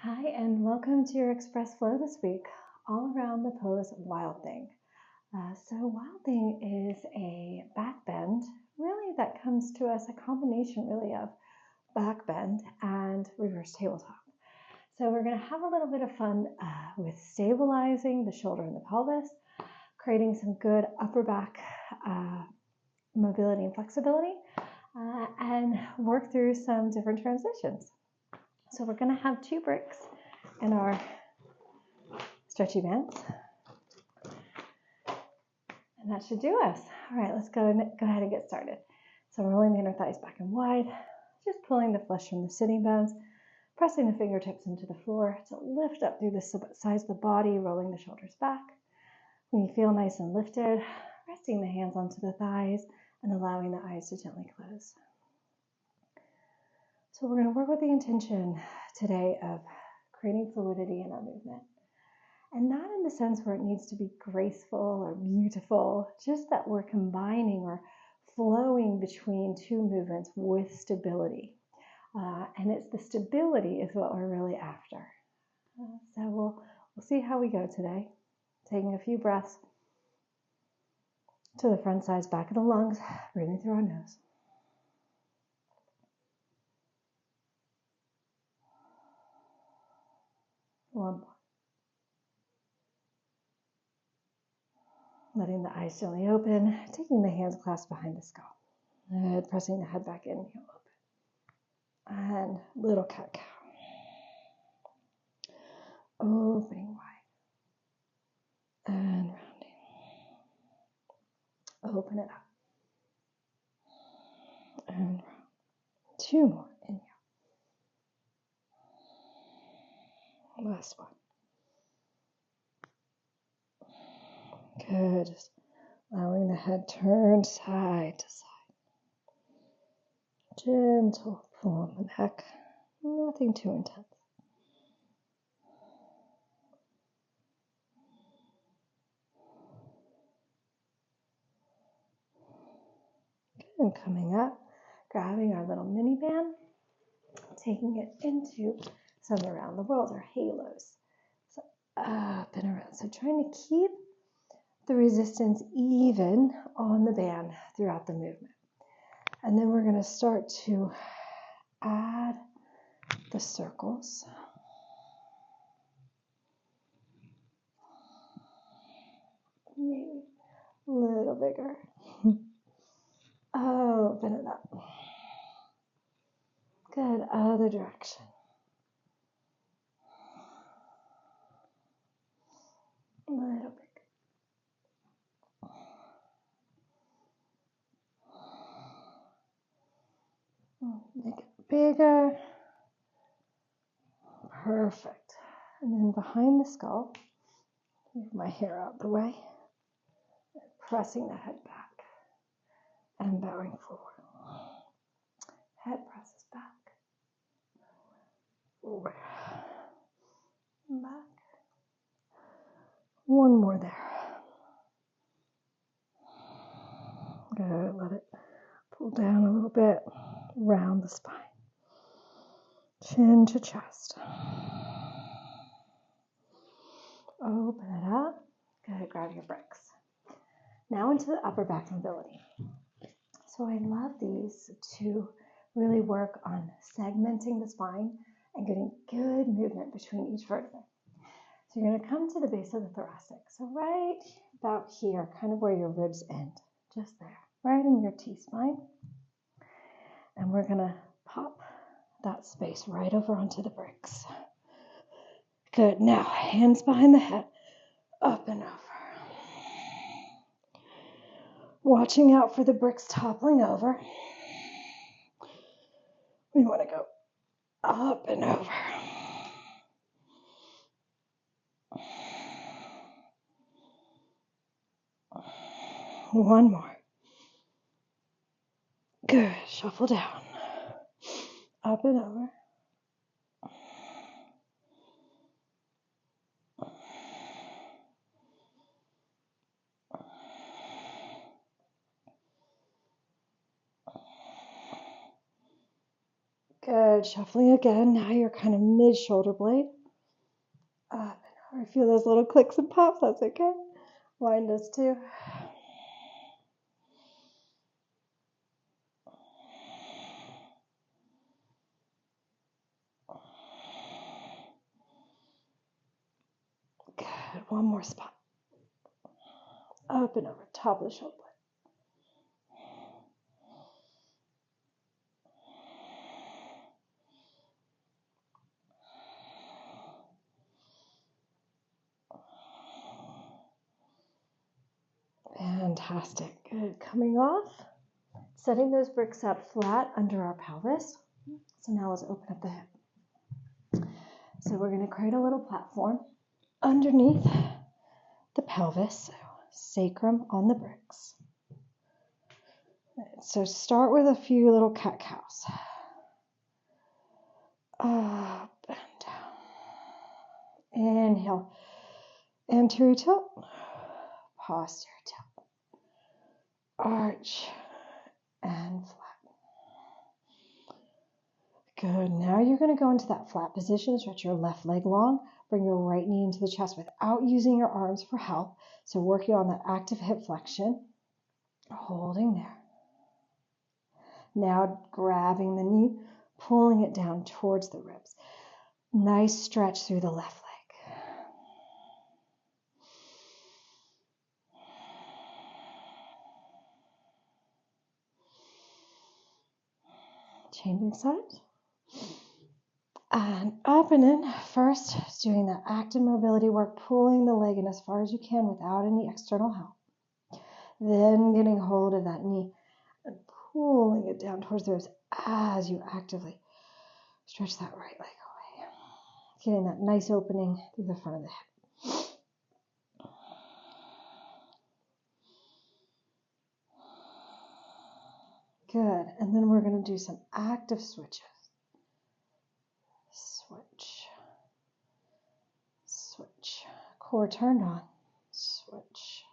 Hi, and welcome to your Express Flow this week, all around the pose Wild Thing. Wild Thing is a back bend, really, that comes to us a combination, really, of back bend and reverse tabletop. So, we're going to have a little bit of fun with stabilizing the shoulder and the pelvis, creating some good upper back mobility and flexibility, and work through some different transitions. So we're going to have 2 bricks in our stretchy bands. And that should do us. All right, let's go ahead and get started. So rolling the inner thighs back and wide, just pulling the flesh from the sitting bones, pressing the fingertips into the floor to lift up through the sides of the body, rolling the shoulders back. When you feel nice and lifted, resting the hands onto the thighs and allowing the eyes to gently close. So we're going to work with the intention today of creating fluidity in our movement. And not in the sense where it needs to be graceful or beautiful, just that we're combining or flowing between 2 movements with stability. And it's the stability is what we're really after. So we'll see how we go today. Taking a few breaths to the front sides, back of the lungs, breathing through our nose. One more. Letting the eyes gently open, taking the hands clasped behind the skull. And pressing the head back in, heel open. And little cat-cow. Opening wide. And rounding. Open it up. And round. 2 more. Inhale. Last one. Good. Just allowing the head turn side to side. Gentle pull on the neck. Nothing too intense. Good. And coming up, grabbing our little mini band, taking it into some around the world, or halos. So up and around. So trying to keep the resistance even on the band throughout the movement. And then we're going to start to add the circles. Maybe a little bigger. Open it up. Good. Other direction. A little bit. Make it bigger. Perfect. And then behind the skull, move my hair out the way, pressing the head back and bowing forward. Head presses back, forward, back. One more there. Good. Let it pull down a little bit, round the spine. Chin to chest. Open it up. Good. Grab your bricks. Now into the upper back mobility. So I love these to really work on segmenting the spine and getting good movement between each vertebrae. So you're going to come to the base of the thoracic. So right about here, kind of where your ribs end, just there, right in your T-spine. And we're going to pop that space right over onto the bricks. Good. Now, hands behind the head, up and over. Watching out for the bricks toppling over. We want to go up and over. One more. Good. Shuffle down. Up and over. Good. Good. Shuffling again. Now you're kind of mid-shoulder blade. Up and over. Feel those little clicks and pops. That's okay. Mine does too. Good. One more spot. Up and over. Top of the shoulder blade. Fantastic. Good. Coming off, setting those bricks up flat under our pelvis. So now let's open up the hip. So we're going to create a little platform underneath the pelvis, so sacrum on the bricks. So start with a few little cat-cows. Up and down. Inhale. Anterior tilt. Posterior tilt. Arch and flat. Good. Now you're going to go into that flat position. Stretch your left leg long. Bring your right knee into the chest without using your arms for help. So working on that active hip flexion. Holding there. Now grabbing the knee, pulling it down towards the ribs. Nice stretch through the left leg. Changing sides. And up and in. First, doing that active mobility work, pulling the leg in as far as you can without any external help. Then getting hold of that knee and pulling it down towards the ribs as you actively stretch that right leg away. Getting that nice opening through the front of the hip. Good. And then we're going to do some active switches. Switch. Switch. Core turned on. Switch.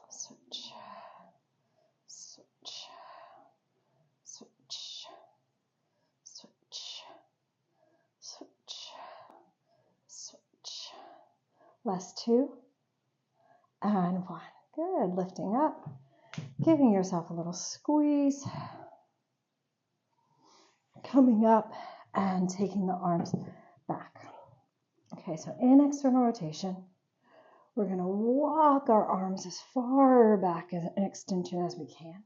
Switch. Switch. Switch. Switch. Switch. Switch. Last two. And one. Good. Lifting up. Giving yourself a little squeeze. Coming up and taking the arms back. Okay, so in external rotation, we're going to walk our arms as far back as an extension as we can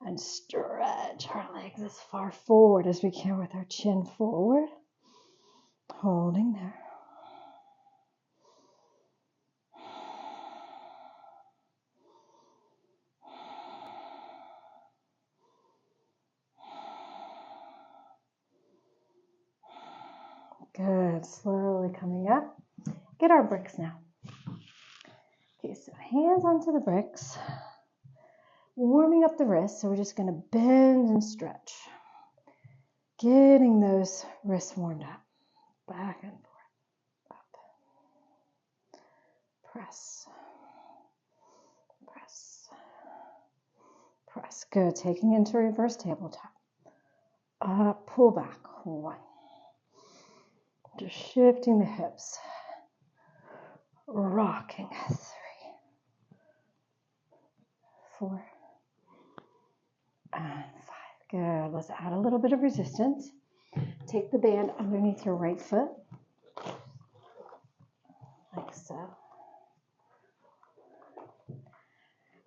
and stretch our legs as far forward as we can with our chin forward. Holding there. Good. Slowly coming up. Get our bricks now. Okay, so hands onto the bricks. Warming up the wrists. So we're just going to bend and stretch. Getting those wrists warmed up. Back and forth. Up. Press. Press. Press. Good. Taking into reverse tabletop. Up. Pull back. One. Just shifting the hips. Rocking. 3. 4. And 5. Good. Let's add a little bit of resistance. Take the band underneath your right foot. Like so.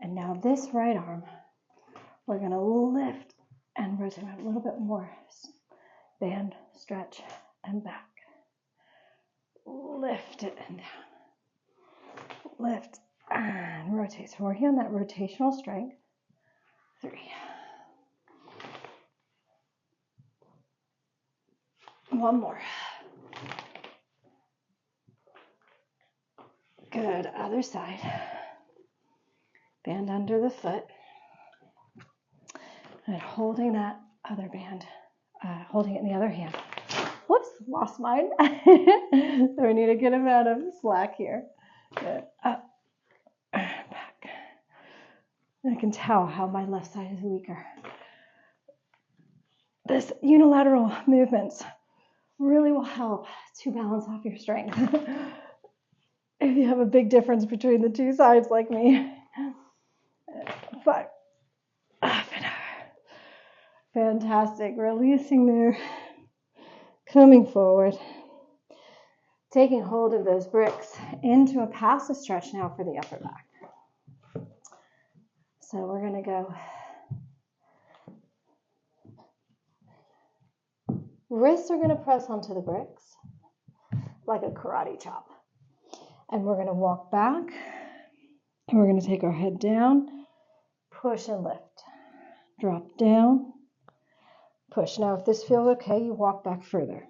And now this right arm, we're going to lift and rotate a little bit more. Band, stretch, and back. Lift it and down. Lift and rotate. So working on that rotational strength. 3. 1 more. Good. Other side. Band under the foot. And holding that other band, holding it in the other hand. Whoops, lost mine. So we need to get him out of slack here. Good. Up and back. And I can tell how my left side is weaker. this unilateral movements really will help to balance off your strength. If you have a big difference between the two sides like me. 5, up and over. Fantastic. Releasing there. Coming forward. Taking hold of those bricks into a passive stretch now for the upper back. So we're going to go wrists are going to press onto the bricks like a karate chop. And we're going to walk back. And we're going to take our head down, push and lift. Drop down, push. Now if this feels okay, you walk back further.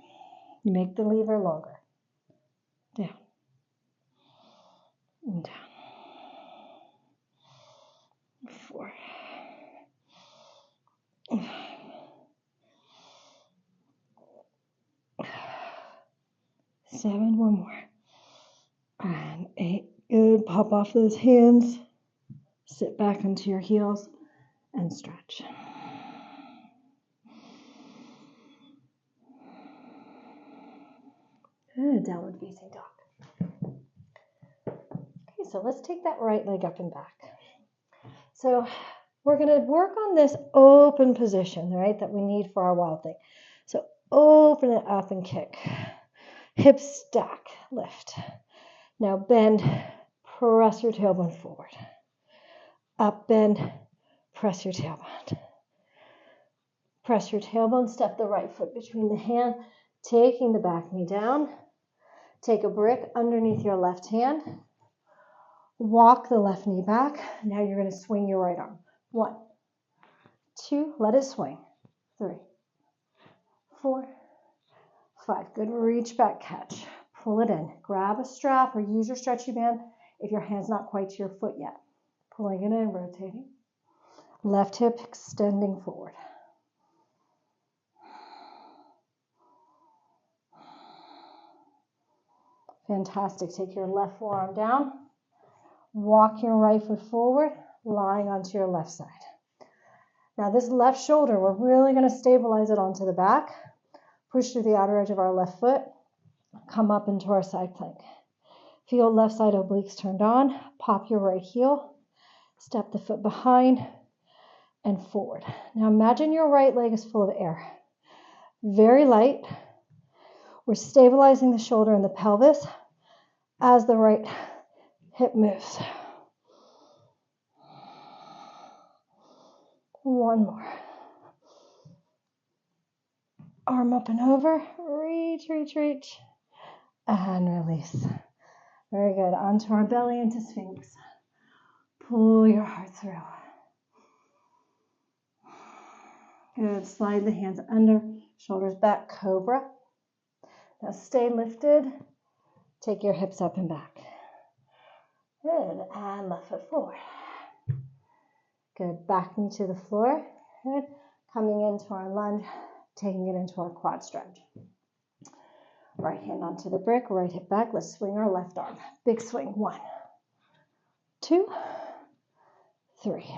You make the lever longer. Down. And down. 4. 7, one more. And 8, good. Pop off those hands. Sit back onto your heels and stretch. Good, downward facing dog. Okay, so let's take that right leg up and back. So we're going to work on this open position, right, that we need for our wild thing. So open it up and kick. Hips stack, lift. Now bend, press your tailbone forward. Up, bend, press your tailbone. Press your tailbone, step the right foot between the hand, taking the back knee down. Take a brick underneath your left hand. Walk the left knee back. Now you're going to swing your right arm. 1, 2, let it swing. 3, 4, 5. Good, reach back, catch. Pull it in. Grab a strap or use your stretchy band if your hand's not quite to your foot yet. Pulling it in, rotating. Left hip extending forward. Fantastic. Take your left forearm down. Walk your right foot forward, lying onto your left side. Now this left shoulder, we're really going to stabilize it onto the back. Push through the outer edge of our left foot. Come up into our side plank. Feel left side obliques turned on. Pop your right heel. Step the foot behind and forward. Now imagine your right leg is full of air. Very light. We're stabilizing the shoulder and the pelvis as the right hip moves. 1 more. Arm up and over. Reach, reach, reach. And release. Very good. Onto our belly into Sphinx. Pull your heart through. Good. Slide the hands under, shoulders back, cobra. Now stay lifted. Take your hips up and back. Good. And left foot forward. Good. Back knee to the floor. Good. Coming into our lunge, taking it into our quad stretch. Right hand onto the brick, right hip back. Let's swing our left arm. Big swing. 1, 2, 3,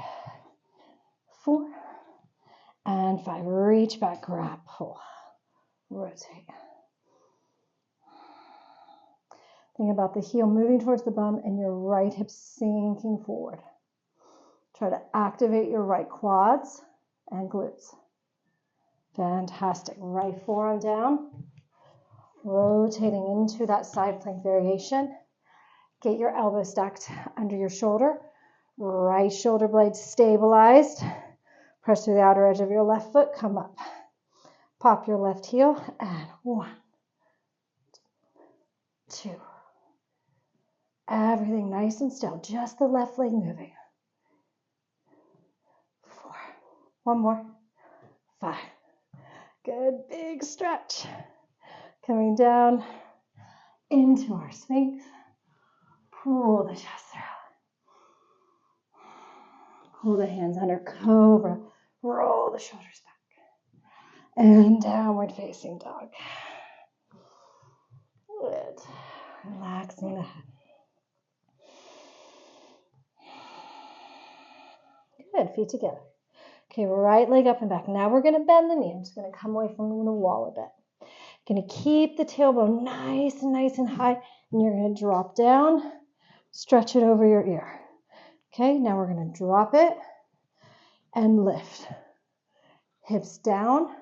4, and 5. Reach back, grab, pull, rotate. Think about the heel moving towards the bum and your right hip sinking forward. Try to activate your right quads and glutes. Fantastic. Right forearm down. Rotating into that side plank variation. Get your elbow stacked under your shoulder. Right shoulder blade stabilized. Press through the outer edge of your left foot. Come up. Pop your left heel. And 1, 2. Everything nice and still. Just the left leg moving. 4. 1 more. 5. Good. Big stretch. Coming down into our Sphinx. Pull the chest through. Pull the hands under, cobra. Roll the shoulders back. And downward facing dog. Good. Relaxing the head. Good. Feet together. Okay, right leg up and back. Now we're going to bend the knee. I'm just going to come away from the wall a bit. Going to keep the tailbone nice and high, and you're going to drop down, stretch it over your ear. Okay, now we're going to drop it and lift. Hips down,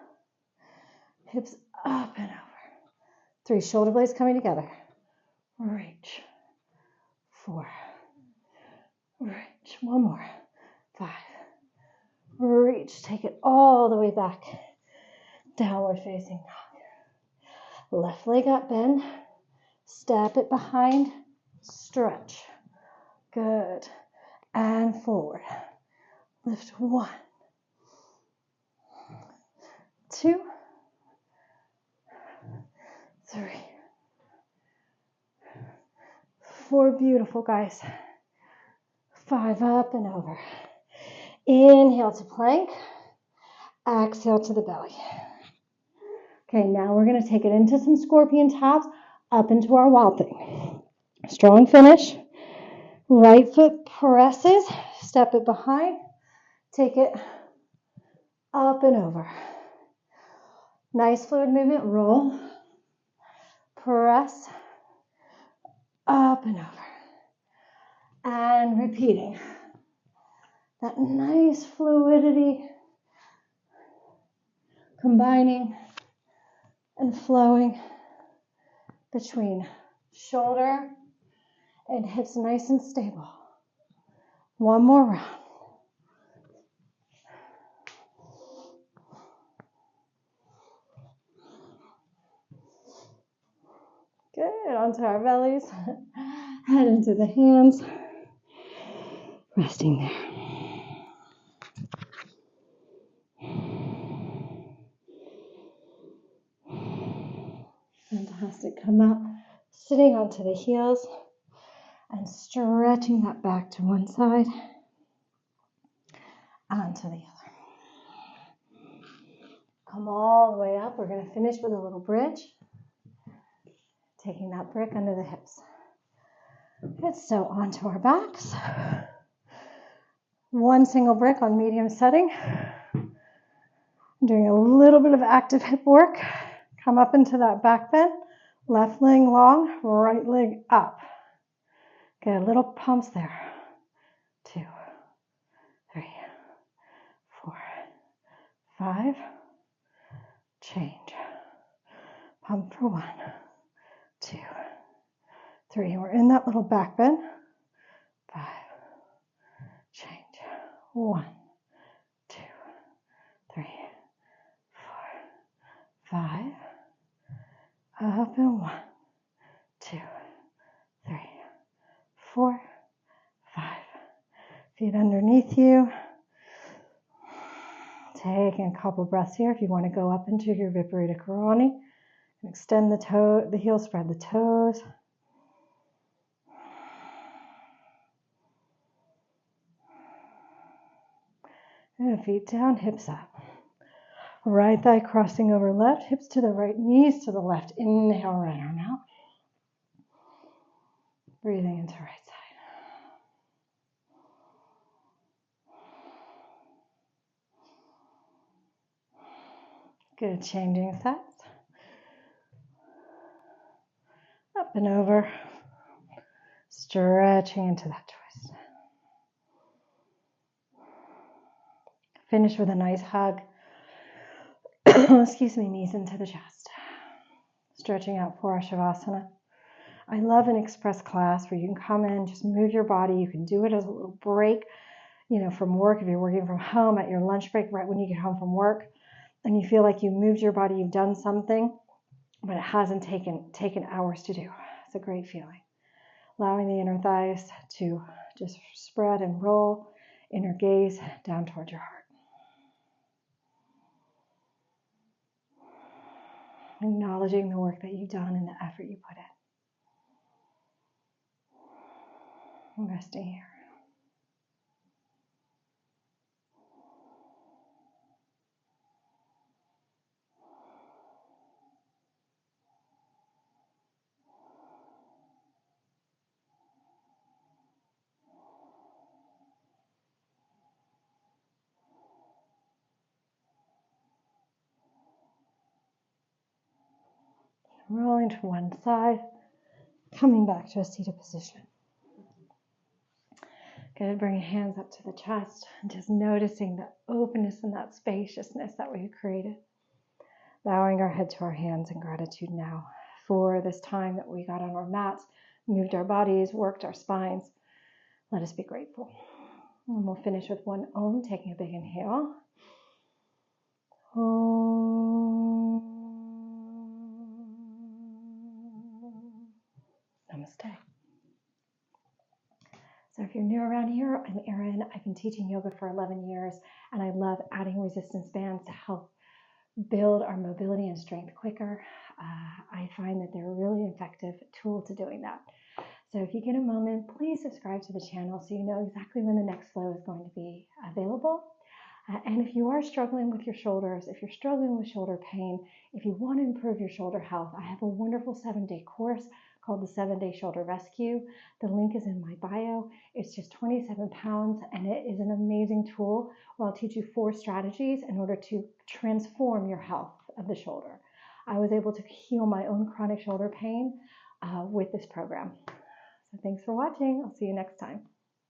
hips up and over. 3 shoulder blades coming together. Reach. 4. Reach. 1 more. 5. Reach. Take it all the way back. Downward facing dog. Left leg up, bend. Step it behind. Stretch. Good. And forward. Lift. 1. 2. 3. 4. Beautiful, guys. 5. Up and over. Inhale to plank. Exhale to the belly. Okay, now we're going to take it into some scorpion taps, up into our wild thing. Strong finish. Right foot presses. Step it behind. Take it up and over. Nice fluid movement. Roll. Press. Up and over. And repeating. That nice fluidity. Combining and flowing between shoulder and hips, nice and stable. 1 more round. Good, onto our bellies. Head into the hands. Resting there. Fantastic. Come up, sitting onto the heels and stretching that back to one side and to the other. Come all the way up. We're going to finish with a little bridge. Taking that brick under the hips. Good, so onto our backs. 1 single brick on medium setting. Doing a little bit of active hip work. Come up into that back bend. Left leg long, right leg up. Get little pumps there. 2, 3, 4, 5. Change. Pump for 1, 2, 3. We're in that little back bend. 5. Change. 1, 2, 3, 4, 5. Up and 1, 2, 3, 4, 5. Feet underneath you. Taking a couple breaths here. If you want to go up into your Viparita Karani, extend the toe, the heel, spread the toes. And feet down, hips up. Right thigh crossing over left, hips to the right, knees to the left. Inhale, right arm out. Breathing into right side. Good, changing sides. Up and over. Stretching into that twist. Finish with a nice hug. Excuse me, knees into the chest. Stretching out for our Shavasana. I love an express class where you can come in, just move your body. You can do it as a little break, from work. If you're working from home, at your lunch break, right when you get home from work, and you feel like you moved your body, you've done something, but it hasn't taken hours to do. It's a great feeling. Allowing the inner thighs to just spread and roll, inner gaze down towards your heart. Acknowledging the work that you've done and the effort you put in. Resting here. Rolling to one side, coming back to a seated position. Good, bring your hands up to the chest and just noticing the openness and that spaciousness that we've created. Bowing our head to our hands in gratitude now for this time that we got on our mats, moved our bodies, worked our spines. Let us be grateful. And we'll finish with one Om, taking a big inhale. Om. Namaste. So if you're new around here, I'm Erin. I've been teaching yoga for 11 years, and I love adding resistance bands to help build our mobility and strength quicker. I find that they're a really effective tool to doing that. So if you get a moment, please subscribe to the channel so you know exactly when the next flow is going to be available. And if you are struggling with your shoulders, if you're struggling with shoulder pain, if you want to improve your shoulder health, I have a wonderful 7-day course called the 7-Day Shoulder Rescue. The link is in my bio. It's just 27 pounds, and it is an amazing tool where I'll teach you 4 strategies in order to transform your health of the shoulder. I was able to heal my own chronic shoulder pain with this program. So thanks for watching. I'll see you next time.